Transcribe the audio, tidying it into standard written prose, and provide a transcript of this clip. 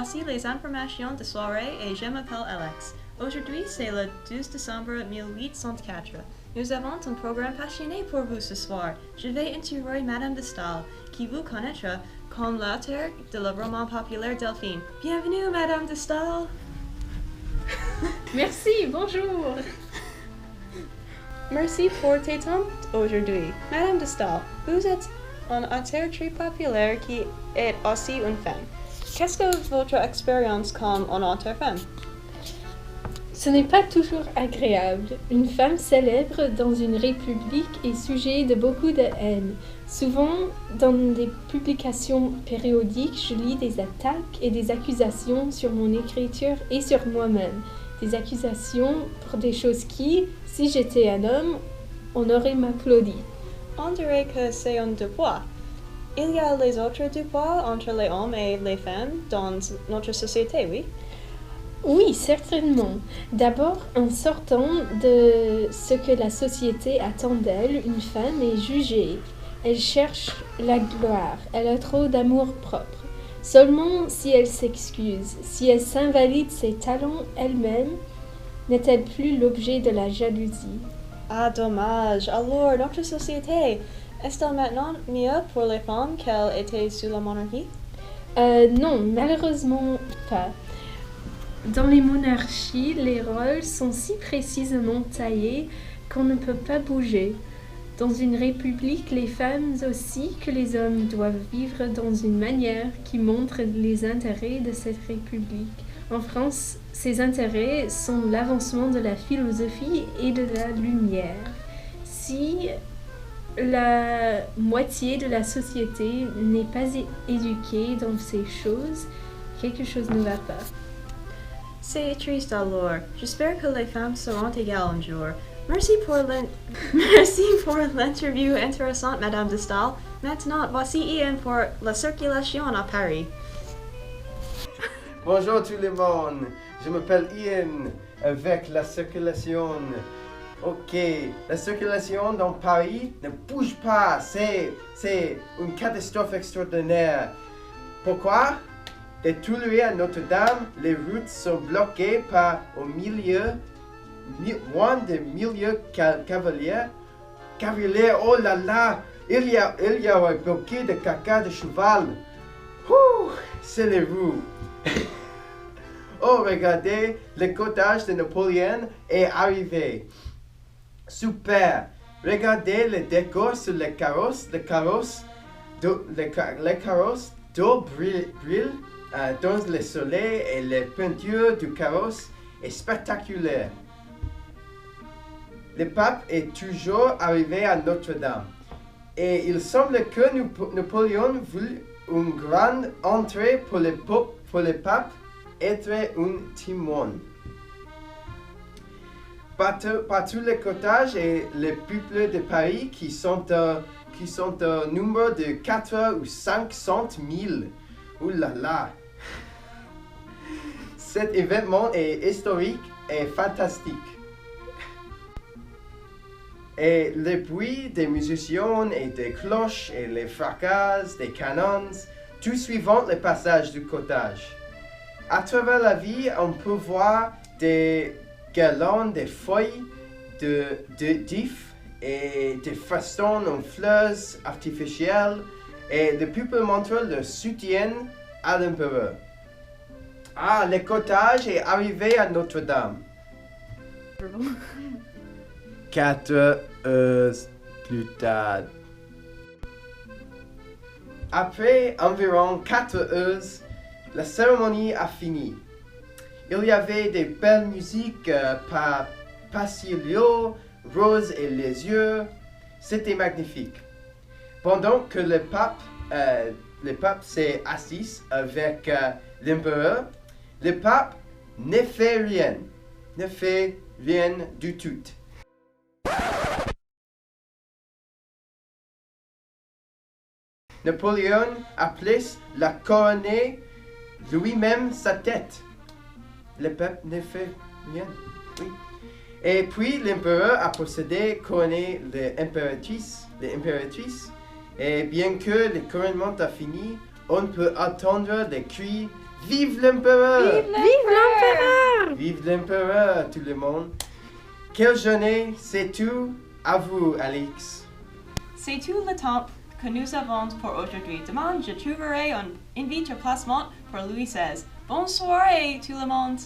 voici les informations de soirée et je m'appelle Alex. Aujourd'hui, c'est le 12 décembre 1804. Nous avons un programme passionné pour vous ce soir. Je vais interviewer Madame de Staël, qui vous connaîtra comme l'auteur de le roman populaire Delphine. Bienvenue, Madame de Staël. Merci, bonjour. Merci pour tes temps aujourd'hui. Madame de Staël, vous êtes un auteur très populaire qui est aussi une femme. Qu'est-ce que votre expérience comme un auteur femme? Ce n'est pas toujours agréable. Une femme célèbre dans une république est sujet de beaucoup de haine. Souvent, dans des publications périodiques, je lis des attaques et des accusations sur mon écriture et sur moi-même. Des accusations pour des choses qui, si j'étais un homme, on aurait m'applaudi. On dirait que c'est un devoir. Il y a les autres devoirs entre les hommes et les femmes dans notre société, oui? Oui, certainement. D'abord, en sortant de ce que la société attend d'elle, une femme est jugée. Elle cherche la gloire, elle a trop d'amour propre. Seulement si elle s'excuse, si elle s'invalide ses talents elle-même, n'est-elle plus l'objet de la jalousie? Ah, dommage. Alors, notre société, est-elle maintenant mieux pour les femmes qu'elle était sous la monarchie? Non, malheureusement pas. Dans les monarchies, les rôles sont si précisément taillés qu'on ne peut pas bouger. Dans une république, les femmes aussi que les hommes doivent vivre dans une manière qui montre les intérêts de cette république. En France, ces intérêts sont l'avancement de la philosophie et de la lumière. Si la moitié de la société n'est pas éduquée dans ces choses, quelque chose ne va pas. C'est triste alors. J'espère que les femmes seront égales un jour. Merci pour l'interview intéressante, Madame de Staël. Maintenant, voici Ian pour la circulation à Paris. Bonjour tout le monde, je m'appelle Ian avec la circulation. Ok, la circulation dans Paris ne bouge pas, c'est une catastrophe extraordinaire. Pourquoi? Des Tuileries à Notre-Dame, les routes sont bloquées par moins de 1000 cavaliers. Oh là là, il y a un bloqué de caca de cheval. C'est les roues. Oh, regardez, le cortège de Napoléon est arrivé. Super. Regardez le décor sur les carrosses. Les carrosses d'eau brillent dans le soleil et la peinture du carrosse est spectaculaire. Le pape est toujours arrivé à Notre-Dame. Et il semble que Napoléon voulait une grande entrée pour le pape être un témoin. Partout les cortèges et les peuples de Paris qui sont au nombre de 4 ou 500 000. Ouh là là! Cet événement est historique et fantastique. Et le bruit des musiciens et des cloches et les fracas des canons, tout suivant le passage du cortège. À travers la ville, on peut voir des guirlandes, des feuilles d'ifs et des festons en fleurs artificielles et le peuple montre leur soutien à l'empereur. Ah, le cortège est arrivé à Notre-Dame. 4 heures plus tard. Après environ 4 heures, la cérémonie a fini. Il y avait de belles musiques par Passilio, Rose et les yeux. C'était magnifique. Pendant que le pape s'est assis avec l'empereur, le pape ne fait rien du tout. Napoléon a placé la couronne lui-même sa tête. Le pape ne fait rien. Oui. Et puis l'empereur a procédé à couronner l'impératrice. Et bien que le couronnement a fini, on peut entendre des cris Vive l'empereur! Vive l'empereur! Vive l'empereur, tout le monde! Quelle journée, c'est tout à vous, Alix. C'est tout le temps que nous avons pour aujourd'hui. Demain, je trouverai un invité placement pour Louis XVI. Bonne soirée, tout le monde!